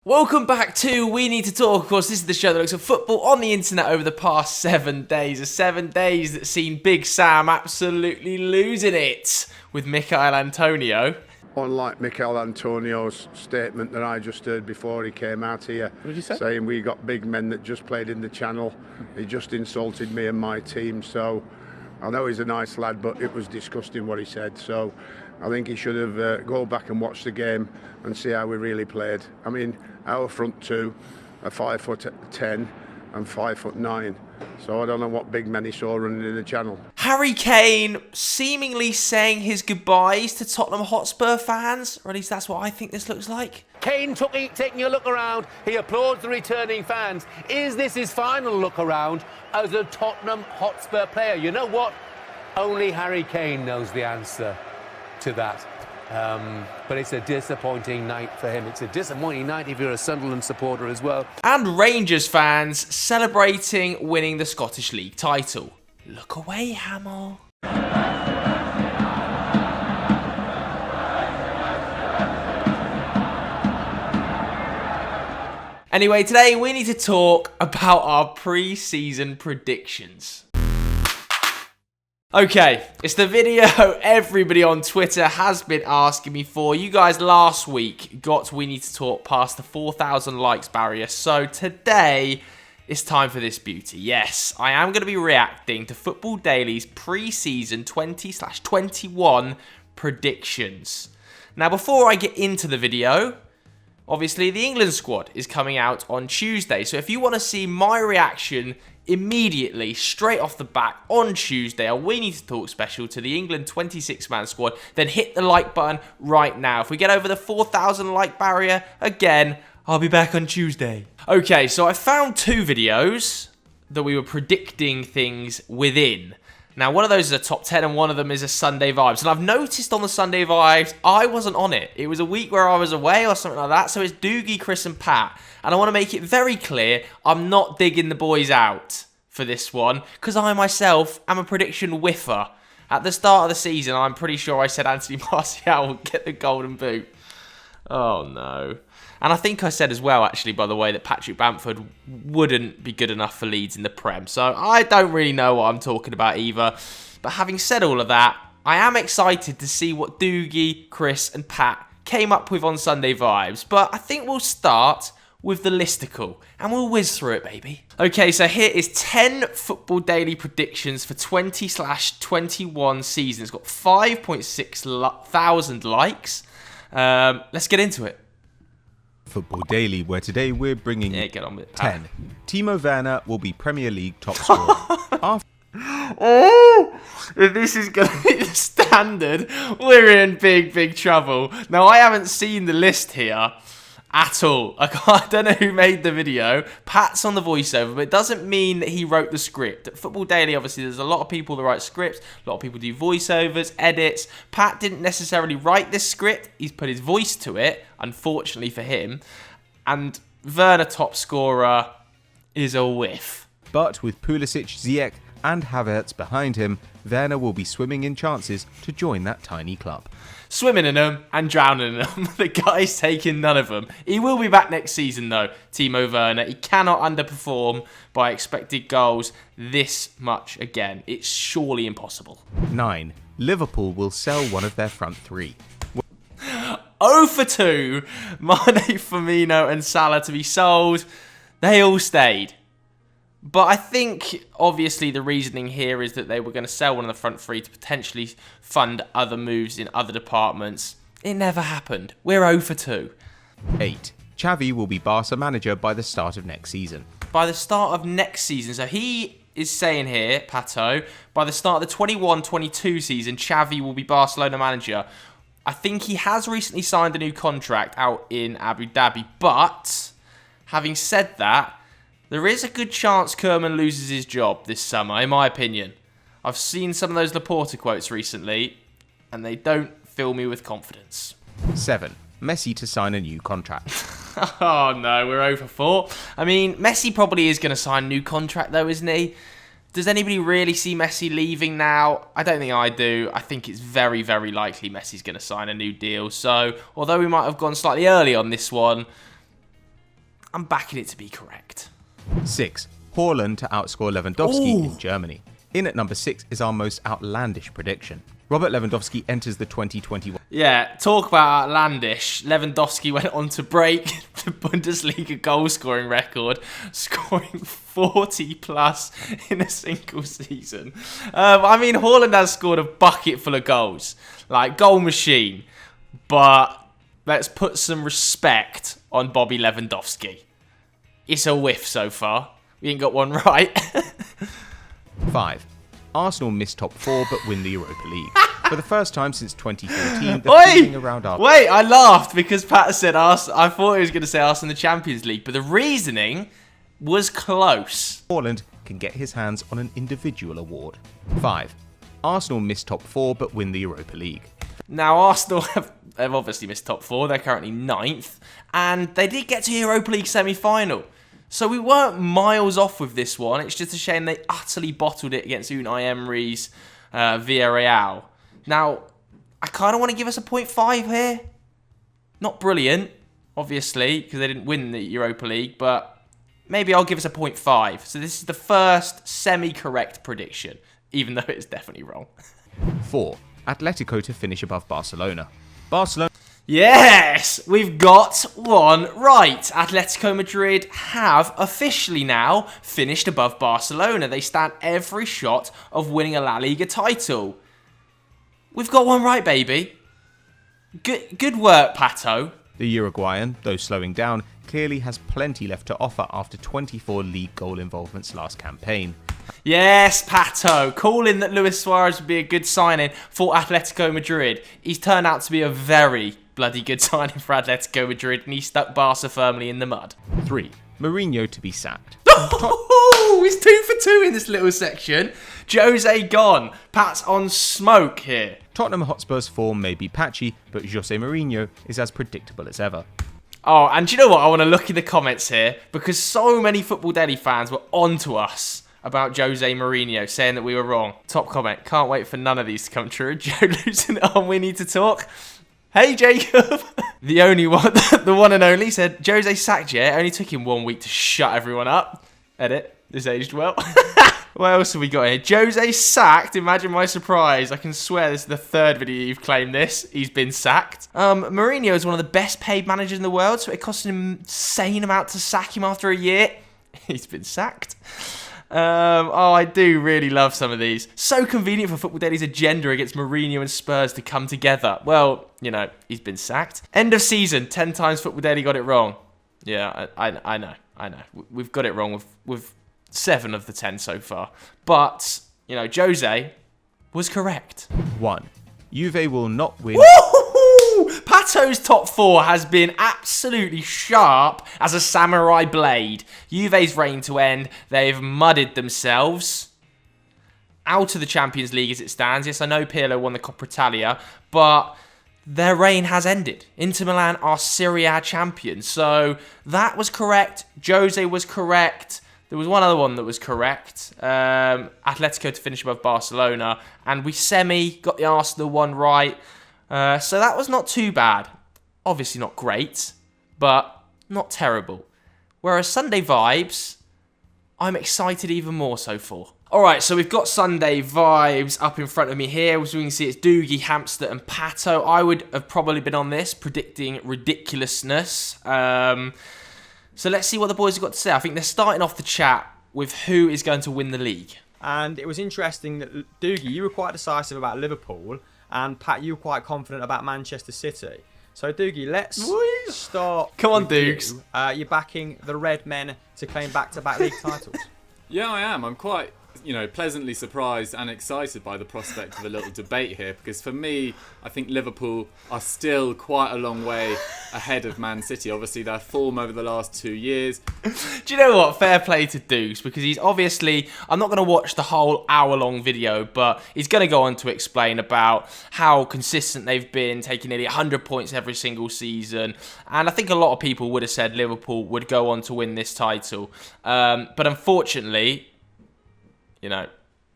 Welcome back to We Need to Talk. Of course, this is the show that looks at football on the internet over the past 7 days. The 7 days that seen Big Sam absolutely losing it with Michail Antonio. Unlike Michail Antonio's statement that I just heard before he came out here, What did you say? saying we got big men that just played in the channel. He just insulted me and my team. So I know he's a nice lad, but it was disgusting what he said. So I think he should have go back and watch the game and see how we really played. I mean, our front two are 5'10" and 5'9", so I don't know what big men he saw running in the channel. Harry Kane seemingly saying his goodbyes to Tottenham Hotspur fans, or at least that's what I think this looks like. Kane taking a look around. He applauds the returning fans. Is this his final look around as a Tottenham Hotspur player? You know what? Only Harry Kane knows the answer to that. But it's a disappointing night for him. It's a disappointing night if you're a Sunderland supporter as well. And Rangers fans celebrating winning the Scottish League title. Look away, Hamill. Anyway, today we need to talk about our pre-season predictions. Okay, it's the video everybody on Twitter has been asking me for. You guys last week got We Need to Talk past the 4,000 likes barrier, so today it's time for this beauty. Yes, I am going to be reacting to Football Daily's pre-season 20/21 predictions. Now, before I get into the video, obviously the England squad is coming out on Tuesday, so if you want to see my reaction immediately, straight off the bat, on Tuesday, a We Need to Talk special to the England 26-man squad, then hit the like button right now. If we get over the 4,000 like barrier, again, I'll be back on Tuesday. Okay, so I found 2 videos that we were predicting things within. Now, one of those is a top 10 and one of them is a Sunday Vibes. And I've noticed on the Sunday Vibes, I wasn't on it. It was a week where I was away or something like that. So it's Doogie, Chris and Pat. And I want to make it very clear, I'm not digging the boys out for this one. Because I myself am a prediction whiffer. At the start of the season, I'm pretty sure I said Anthony Martial would get the golden boot. Oh, no. And I think I said as well, actually, by the way, that Patrick Bamford wouldn't be good enough for Leeds in the Prem. So I don't really know what I'm talking about either. But having said all of that, I am excited to see what Doogie, Chris and Pat came up with on Sunday Vibes. But I think we'll start with the listicle and we'll whiz through it, baby. Okay, so here is 10 Football Daily predictions for 20/21 season. It's got 5.6 thousand likes. Let's get into it. Football Daily, where today we're bringing get on with it. 10. Timo Werner will be Premier League top scorer. If this is going to be the standard, we're in big trouble. Now, I haven't seen the list here at all. I don't know who made the video. Pat's on the voiceover, but it doesn't mean that he wrote the script. At Football Daily, obviously, there's a lot of people that write scripts. A lot of people do voiceovers, edits. Pat didn't necessarily write this script. He's put his voice to it, unfortunately for him. And Werner top scorer is a whiff. But with Pulisic, Ziyech and Havertz behind him, Werner will be swimming in chances to join that tiny club. Swimming in them and drowning in them. The guy's taking none of them. He will be back next season, though, Timo Werner. He cannot underperform by expected goals this much again. It's surely impossible. 9. Liverpool will sell one of their front 3. 0 for 2. Mané, Firmino and Salah to be sold. They all stayed. But I think, obviously, the reasoning here is that they were going to sell one of the front 3 to potentially fund other moves in other departments. It never happened. We're 0 for 2. 8. Xavi will be Barca manager by the start of next season. By the start of next season. So he is saying here, Pato, by the start of the 21/22 season, Xavi will be Barcelona manager. I think he has recently signed a new contract out in Abu Dhabi. But, having said that, there is a good chance Koeman loses his job this summer, in my opinion. I've seen some of those Laporta quotes recently, and they don't fill me with confidence. 7. Messi to sign a new contract. Oh no, we're 0 for 4. I mean, Messi probably is going to sign a new contract though, isn't he? Does anybody really see Messi leaving now? I don't think I do. I think it's very likely Messi's going to sign a new deal. So, although we might have gone slightly early on this one, I'm backing it to be correct. 6. Håland to outscore Lewandowski in Germany. In at number 6 is our most outlandish prediction. Robert Lewandowski enters the 2021. Yeah, talk about outlandish. Lewandowski went on to break the Bundesliga goal-scoring record, scoring 40 plus in a single season. I mean, Håland has scored a bucket full of goals, like goal machine. But let's put some respect on Bobby Lewandowski. It's a whiff so far. We ain't got one right. 5. Arsenal miss top 4 but win the Europa League. For the first time since 2014, the feeling around Arsenal... Wait, I laughed because Pat said Arsenal. I thought he was going to say Arsenal in the Champions League, but the reasoning was close. Håland can get his hands on an individual award. 5. Arsenal miss top 4 but win the Europa League. Now, Arsenal have obviously missed top 4. They're currently 9th. And they did get to Europa League semi-final. So we weren't miles off with this one. It's just a shame they utterly bottled it against Unai Emery's Villarreal. Now, I kind of want to give us a 0.5 here. Not brilliant, obviously, because they didn't win the Europa League. But maybe I'll give us a 0.5. So this is the first semi-correct prediction, even though it's definitely wrong. 4. Atletico to finish above Barcelona. Barcelona... Yes, we've got one right. Atletico Madrid have officially now finished above Barcelona. They stand every shot of winning a La Liga title. We've got one right, baby. Good work, Pato. The Uruguayan, though slowing down, clearly has plenty left to offer after 24 league goal involvements last campaign. Yes, Pato. Calling that Luis Suarez would be a good signing for Atletico Madrid. He's turned out to be a very bloody good signing for Atletico Madrid, and he stuck Barca firmly in the mud. 3. Mourinho to be sacked. Oh, he's 2 for 2 in this little section. Jose gone. Pat's on smoke here. Tottenham Hotspur's form may be patchy, but Jose Mourinho is as predictable as ever. Oh, and do you know what? I want to look in the comments here, because so many Football Daily fans were on to us about Jose Mourinho, saying that we were wrong. Top comment. Can't wait for none of these to come true. Joe losing it on We Need to Talk. Hey, Jacob. The only one, the one and only, said, Jose sacked, yeah? It only took him 1 week to shut everyone up. Edit. This aged well. What else have we got here? Jose sacked. Imagine my surprise. I can swear this is the 3rd video you've claimed this. He's been sacked. Mourinho is one of the best paid managers in the world, so it cost an insane amount to sack him after a year. He's been sacked. Oh, I do really love some of these. So convenient for Football Daily's agenda against Mourinho and Spurs to come together. Well, you know, he's been sacked. End of season, 10 times Football Daily got it wrong. Yeah, I know. We've got it wrong with 7 of the 10 so far. But, you know, Jose was correct. 1. Juve will not win... Woo-hoo-hoo! Pato's top 4 has been absolutely sharp as a samurai blade. Juve's reign to end. They've mudded themselves out of the Champions League as it stands. Yes, I know Pirlo won the Coppa Italia, but their reign has ended. Inter Milan are Serie A champions. So that was correct. Jose was correct. There was one other one that was correct. Atletico to finish above Barcelona. And we got the Arsenal one right. So that was not too bad. Obviously not great, but not terrible. Whereas Sunday Vibes, I'm excited even more so for. Alright, so we've got Sunday Vibes up in front of me here. As we can see, it's Doogie, Hamster and Pato. I would have probably been on this, predicting ridiculousness. So let's see what the boys have got to say. I think they're starting off the chat with who is going to win the league. And it was interesting that, Doogie, you were quite decisive about Liverpool, and Pat, you were quite confident about Manchester City. So, Doogie, let's start. Come on, Dukes. You're backing the Red Men to claim back-to-back league titles. Yeah, I am. I'm quite, pleasantly surprised and excited by the prospect of a little debate here, because for me, I think Liverpool are still quite a long way ahead of Man City. Obviously, their form over the last 2 years. Do you know what? Fair play to Dukes, because he's obviously... I'm not going to watch the whole hour-long video, but he's going to go on to explain about how consistent they've been, taking nearly 100 points every single season. And I think a lot of people would have said Liverpool would go on to win this title. But unfortunately...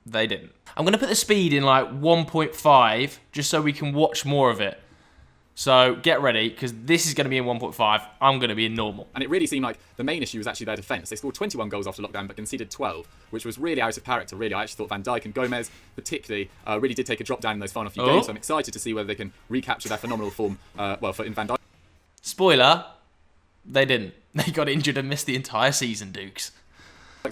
they didn't. I'm going to put the speed in like 1.5 just so we can watch more of it. So get ready, because this is going to be in 1.5. I'm going to be in normal. And it really seemed like the main issue was actually their defence. They scored 21 goals after lockdown, but conceded 12, which was really out of character, really. I actually thought Van Dijk and Gomez, particularly, really did take a drop down in those final few games. So I'm excited to see whether they can recapture their phenomenal form, in Van Dijk. Spoiler, they didn't. They got injured and missed the entire season, Dukes.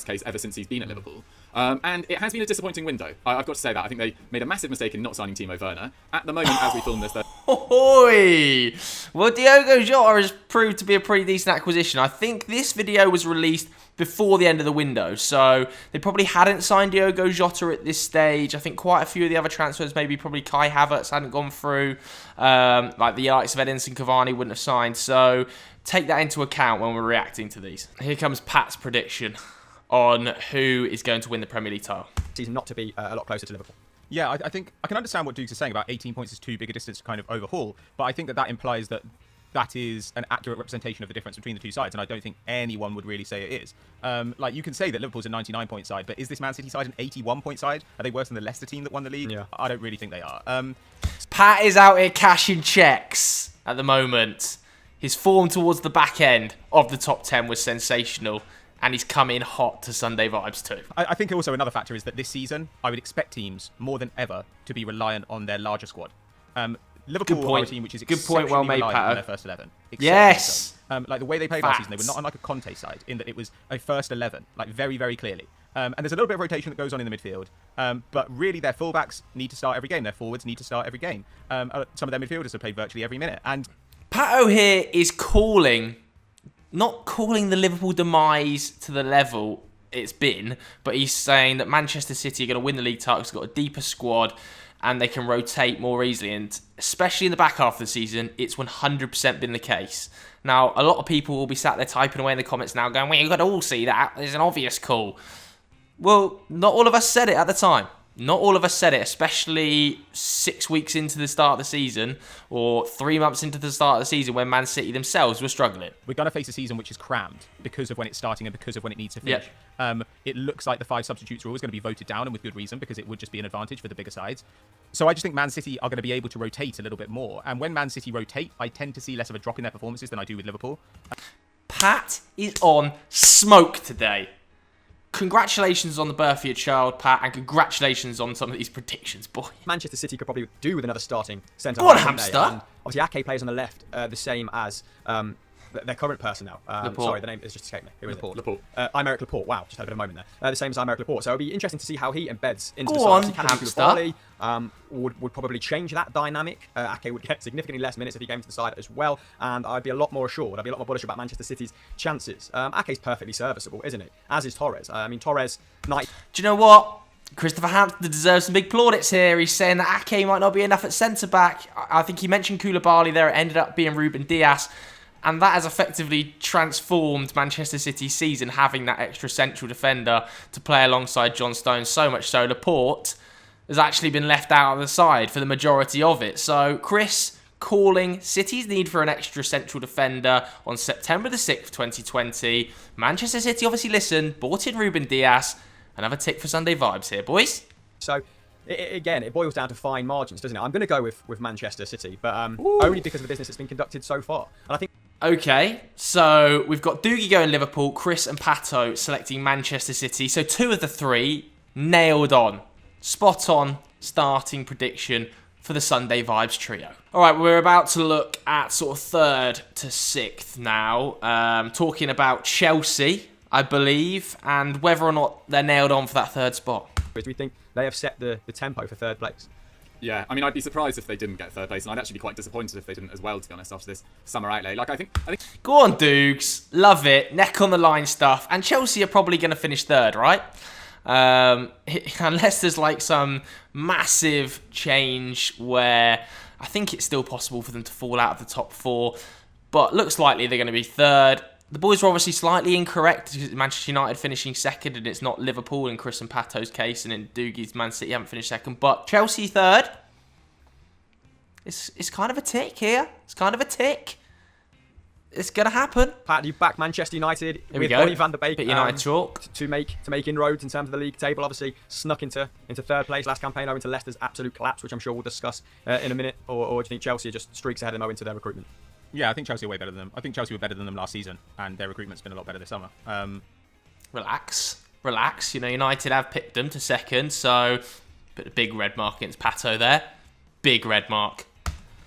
Case ever since he's been at Liverpool. And it has been a disappointing window. I've got to say that. I think they made a massive mistake in not signing Timo Werner. At the moment, as we film this, Oi! Well, Diogo Jota has proved to be a pretty decent acquisition. I think this video was released before the end of the window, so they probably hadn't signed Diogo Jota at this stage. I think quite a few of the other transfers, maybe probably Kai Havertz hadn't gone through, like the likes of Edinson Cavani wouldn't have signed, so take that into account when we're reacting to these. Here comes Pat's prediction on who is going to win the Premier League title. Season not to be a lot closer to Liverpool. Yeah, I think I can understand what Dukes is saying about 18 points is too big a distance to kind of overhaul, but I think that implies that that is an accurate representation of the difference between the two sides, and I don't think anyone would really say it is. Like, you can say that Liverpool's a 99-point side, but is this Man City side an 81-point side? Are they worse than the Leicester team that won the league? Yeah. I don't really think they are. Pat is out here cashing checks at the moment. His form towards the back end of the top 10 was sensational, and he's come in hot to Sunday vibes too. I think also another factor is that this season, I would expect teams more than ever to be reliant on their larger squad. Liverpool are a team which is exceptionally reliant on their first 11. Yes! So. Like the way they played last season, they were not unlike a Conte side in that it was a first 11, like very, very clearly. And there's a little bit of rotation that goes on in the midfield. But really, their fullbacks need to start every game. Their forwards need to start every game. Some of their midfielders have played virtually every minute. And Pato here is not calling the Liverpool demise to the level it's been, but he's saying that Manchester City are going to win the league title because they've got a deeper squad and they can rotate more easily. And especially in the back half of the season, it's 100% been the case. Now, a lot of people will be sat there typing away in the comments now going, well, you've got to all see that. There's an obvious call. Well, not all of us said it at the time. Not all of us said it, especially 6 weeks into the start of the season or 3 months into the start of the season when Man City themselves were struggling. We're going to face a season which is crammed because of when it's starting and because of when it needs to finish. Yep. It looks like the 5 substitutes are always going to be voted down, and with good reason, because it would just be an advantage for the bigger sides. So I just think Man City are going to be able to rotate a little bit more. And when Man City rotate, I tend to see less of a drop in their performances than I do with Liverpool. Pat is on smoke today. Congratulations on the birth of your child, Pat, and congratulations on some of these predictions, boy. Manchester City could probably do with another starting centre. Go on, hamster. And obviously, Ake plays on the left, the same as their current personnel. Sorry, the name has just escaped me. Who is it? Laporte. Aymeric Laporte. Wow, just had a bit of a moment there. The same as Aymeric Laporte. So it'll be interesting to see how he embeds into the side. Hamster. Would probably change that dynamic. Ake would get significantly less minutes if he came to the side as well, and I'd be a lot more assured. I'd be a lot more bullish about Manchester City's chances. Ake's perfectly serviceable, isn't it? As is Torres. Torres. Do you know what? Christopher Hampton deserves some big plaudits here. He's saying that Ake might not be enough at centre-back. I think he mentioned Koulibaly there. It ended up being Ruben Dias. And that has effectively transformed Manchester City's season, having that extra central defender to play alongside John Stones. So much so, Laporte has actually been left out of the side for the majority of it. So, Chris calling City's need for an extra central defender on September the 6th, 2020. Manchester City obviously listened, bought in Ruben Dias. Another tick for Sunday vibes here, boys. So, again, it boils down to fine margins, doesn't it? I'm going to go with Manchester City, but only because of the business that's been conducted so far. And I think. Okay, so we've got Doogie going Liverpool, Chris and Pato selecting Manchester City. So 2 of the 3 nailed on. Spot on starting prediction for the Sunday Vibes trio. All right, we're about to look at sort of 3rd to 6th now. Talking about Chelsea, I believe, and whether or not they're nailed on for that 3rd spot. Do we think they have set the tempo for 3rd place? Yeah, I mean, I'd be surprised if they didn't get 3rd place, and I'd actually be quite disappointed if they didn't as well, to be honest, after this summer outlay. Like, I think. Go on, Dukes. Love it. Neck on the line stuff. And Chelsea are probably going to finish 3rd, right? Unless there's like some massive change where I think it's still possible for them to fall out of the top 4. But looks likely they're going to be 3rd. The boys are obviously slightly incorrect because Manchester United finishing 2nd and it's not Liverpool in Chris and Pato's case, and in Doogie's Man City haven't finished 2nd. But Chelsea 3rd. It's kind of a tick here. It's kind of a tick. it's going to happen. Pat, do you back Manchester United Here we with go. Donny van der Beek Bit United talk. to make inroads in terms of the league table? Obviously, snuck into third place last campaign, owing to Leicester's absolute collapse, which I'm sure we'll discuss in a minute. Or do you think Chelsea are just streaks ahead of them owing to their recruitment? Yeah, I think Chelsea are way better than them. I think Chelsea were better than them last season, and their recruitment's been a lot better this summer. Relax. You know, United have picked them to second, so put a big red mark against Pato there. Big red mark.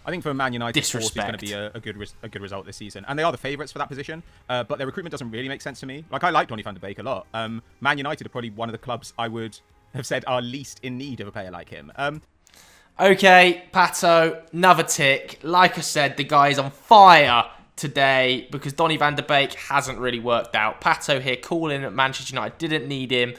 I think for Man United, fourth is Disrespect. going to be a good result this season, and they are the favourites for that position. But their recruitment doesn't really make sense to me. Like, I like Donny van der Beek a lot. Man United are probably one of the clubs I would have said are least in need of a player like him. Okay, Pato, another tick. Like I said, the guy is on fire today because Donny van der Beek hasn't really worked out. Pato here calling at Manchester United didn't need him.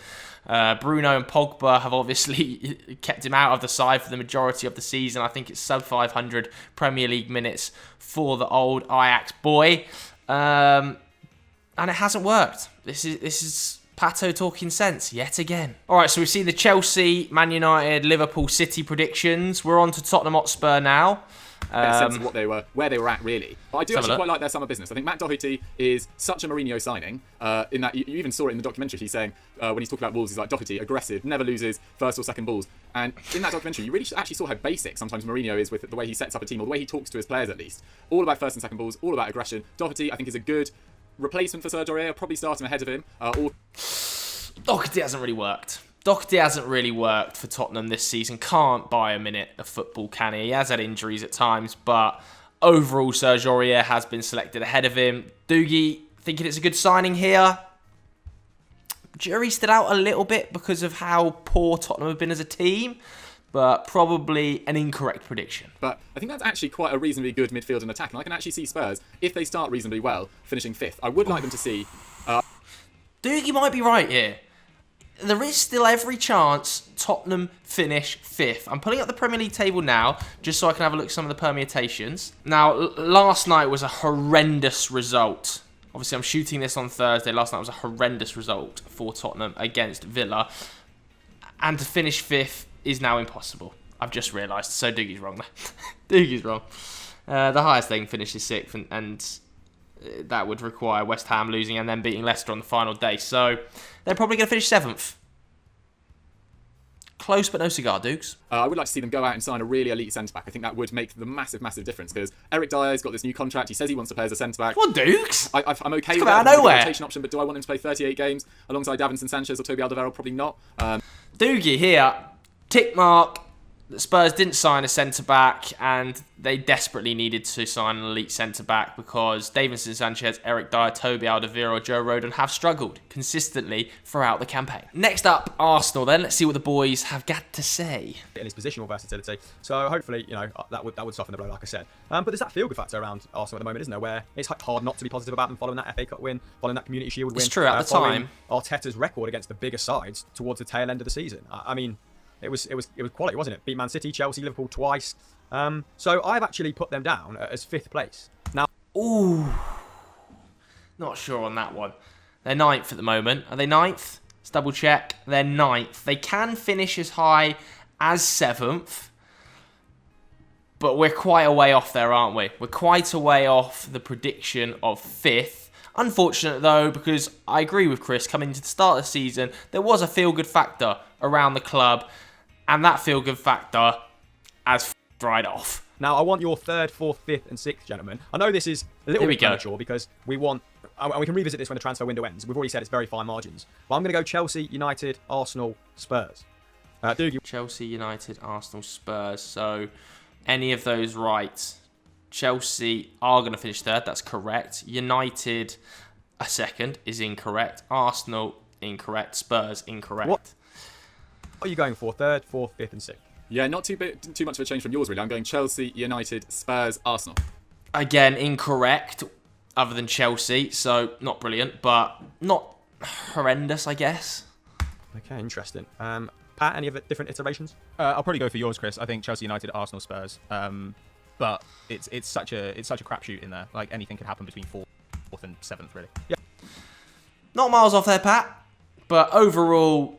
Bruno and Pogba have obviously kept him out of the side for the majority of the season. I think it's sub 500 Premier League minutes for the old Ajax boy. And it hasn't worked. This is Pato talking sense yet again. All right, so we've seen the Chelsea, Man United, Liverpool, City predictions. We're on to Tottenham Hotspur now. Get a sense of where they were at, really. But I do actually quite like their summer business. I think Matt Doherty is such a Mourinho signing. In that you even saw it in the documentary. He's saying when he's talking about Wolves, he's like, Doherty, aggressive, never loses first or second balls. And in that documentary, you really actually saw how basic sometimes Mourinho is with the way he sets up a team, or the way he talks to his players at least. All about first and second balls, all about aggression. Doherty, I think, is a good replacement for Sergio Aurier. Probably start him ahead of him. Doherty hasn't really worked. Doherty hasn't really worked for Tottenham this season. Can't buy a minute of football, can he? He has had injuries at times, but overall, Sergio Aurier has been selected ahead of him. Doogie, thinking it's a good signing here. Jury stood out a little bit because of how poor Tottenham have been as a team, but probably an incorrect prediction. But I think that's actually quite a reasonably good midfield and attack, and I can actually see Spurs, if they start reasonably well, finishing fifth. I would like them to see... Doogie might be right here. There is still every chance Tottenham finish fifth. I'm pulling up the Premier League table now, just so I can have a look at some of the permutations. Now, last night was a horrendous result. Obviously, I'm shooting this on Thursday. Last night was a horrendous result for Tottenham against Villa. And to finish fifth is now impossible. I've just realised. So Doogie's wrong there. Doogie's wrong. The highest they can finish is sixth, and that would require West Ham losing and then beating Leicester on the final day. So they're probably going to finish seventh. Close but no cigar, Dukes. I would like to see them go out and sign a really elite centre-back. I think that would make the massive, massive difference, because Eric Dyer's got this new contract. He says he wants to play as a centre-back. Come on, Dukes. I'm okay It's with come that. out of nowhere. Rotation option, but do I want him to play 38 games alongside Davinson Sanchez or Toby Alderweireld? Probably not. Doogie here. Tick mark. The Spurs didn't sign a centre-back, and they desperately needed to sign an elite centre-back because Davinson Sanchez, Eric Dyer, Toby Alderweireld, Joe Rodon have struggled consistently throughout the campaign. Next up, Arsenal then. Let's see what the boys have got to say. In his positional versatility, so hopefully, that would soften the blow, like I said. But there's that feel-good factor around Arsenal at the moment, isn't there? Where it's hard not to be positive about them following that FA Cup win, following that Community Shield win. It's true at the time. Arteta's record against the bigger sides towards the tail end of the season. I mean, it was quality, wasn't it? Beat Man City, Chelsea, Liverpool twice. So I've actually put them down as fifth place. Now, Ooh, not sure on that one. They're ninth at the moment. Are they ninth? Let's double check. They're ninth. They can finish as high as seventh, but we're quite a way off there, aren't we? We're quite a way off the prediction of fifth. Unfortunate though, because I agree with Chris, coming into the start of the season, there was a feel-good factor around the club, and that feel-good factor has dried off. Now, I want your third, fourth, fifth, and sixth, gentlemen. I know this is a little bit premature because we want, and we can revisit this when the transfer window ends. We've already said it's very fine margins. But I'm going to go Chelsea, United, Arsenal, Spurs. Doogie. Chelsea, United, Arsenal, Spurs. So, any of those right. Chelsea are going to finish third. That's correct. United, a second, is incorrect. Arsenal, incorrect. Spurs, incorrect. What are you going for? Third, fourth, fifth, and sixth? Yeah, not too much of a change from yours, really. I'm going Chelsea, United, Spurs, Arsenal. Again, incorrect, other than Chelsea. So, not brilliant, but not horrendous, I guess. Okay, interesting. Pat, any other different iterations? I'll probably go for yours, Chris. I think Chelsea, United, Arsenal, Spurs. But it's such a crapshoot in there. Like, anything could happen between fourth and seventh, really. Yeah. Not miles off there, Pat. But overall,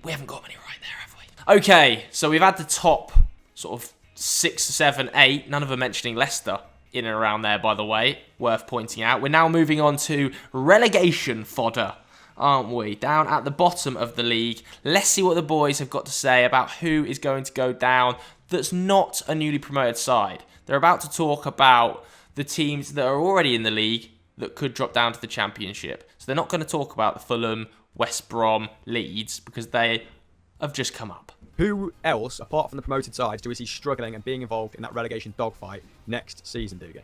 we haven't got many right there, have we? Okay, so we've had the top sort of 6, 7, 8. None of them mentioning Leicester. in and around there, by the way, worth pointing out. We're now moving on to relegation fodder, aren't we? Down at the bottom of the league. Let's see what the boys have got to say about who is going to go down that's not a newly promoted side. They're about to talk about the teams that are already in the league that could drop down to the Championship. So they're not going to talk about the Fulham, West Brom, Leeds, because they have just come up. Who else, apart from the promoted sides, do we see struggling and being involved in that relegation dogfight next season, Dougie?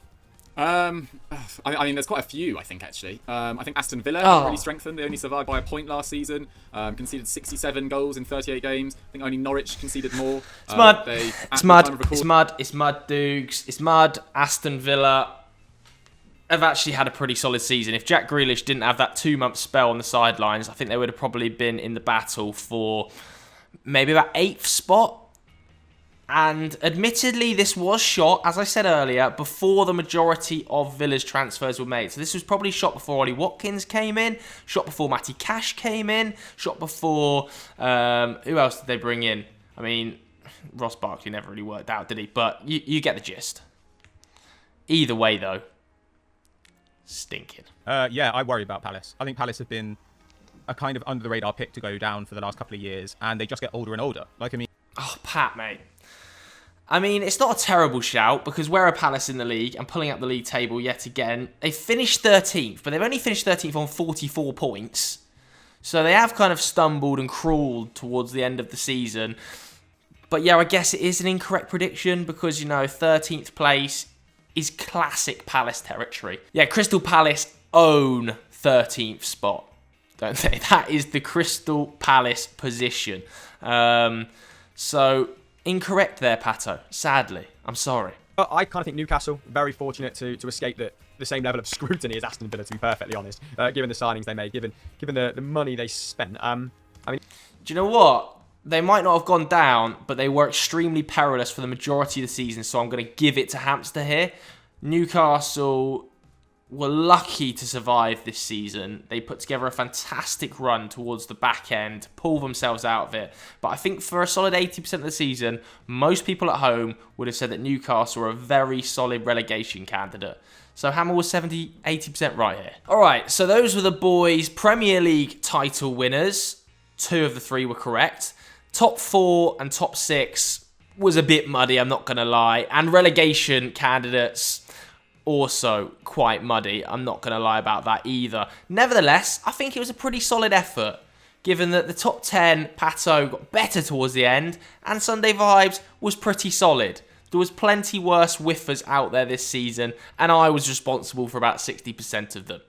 I mean, there's quite a few, I think, actually. I think Aston Villa really strengthened. They only survived by a point last season. Conceded 67 goals in 38 games. I think only Norwich conceded more. It's mud. It's mud, Dukes. It's mud. Aston Villa have actually had a pretty solid season. If Jack Grealish didn't have that 2-month spell on the sidelines, I think they would have probably been in the battle for maybe about 8th spot. And admittedly, this was shot, as I said earlier, before the majority of Villa's transfers were made. So this was probably shot before Ollie Watkins came in, shot before Matty Cash came in, shot before... who else did they bring in? I mean, Ross Barkley never really worked out, did he? But you get the gist. Either way, though, stinking. Yeah, I worry about Palace. I think Palace have been a kind of under-the-radar pick to go down for the last couple of years, and they just get older and older. Oh, Pat, mate. I mean, it's not a terrible shout because we're a Palace in the league and pulling up the league table yet again. They finished 13th, but they've only finished 13th on 44 points. So they have kind of stumbled and crawled towards the end of the season. But yeah, I guess it is an incorrect prediction because, 13th place is classic Palace territory. Yeah, Crystal Palace own 13th spot, don't they? That is the Crystal Palace position. So... incorrect there, Pato. Sadly. I'm sorry. I kind of think Newcastle, very fortunate to escape the same level of scrutiny as Aston Villa, to be perfectly honest, given the signings they made, given the money they spent. I mean, do you know what? They might not have gone down, but they were extremely perilous for the majority of the season, so I'm going to give it to Hamster here. Newcastle were lucky to survive this season. They put together a fantastic run towards the back end, pull themselves out of it. But I think for a solid 80% of the season, most people at home would have said that Newcastle were a very solid relegation candidate. So Hammer was 80% right here. All right, so those were the boys' Premier League title winners. 2 of the 3 were correct. Top 4 and top 6 was a bit muddy, I'm not going to lie. And relegation candidates... also quite muddy. I'm not going to lie about that either. Nevertheless, I think it was a pretty solid effort, given that the top 10, Pato, got better towards the end, and Sunday Vibes was pretty solid. There was plenty worse whiffers out there this season, and I was responsible for about 60% of them.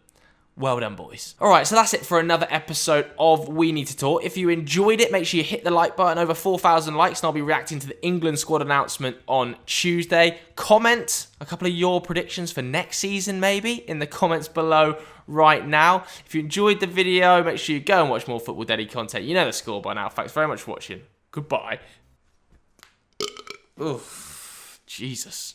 Well done, boys. All right, so that's it for another episode of We Need to Talk. If you enjoyed it, make sure you hit the like button. Over 4,000 likes, and I'll be reacting to the England squad announcement on Tuesday. Comment a couple of your predictions for next season, maybe, in the comments below right now. If you enjoyed the video, make sure you go and watch more Football Daddy content. You know the score by now. Thanks very much for watching. Goodbye. Oof, Jesus.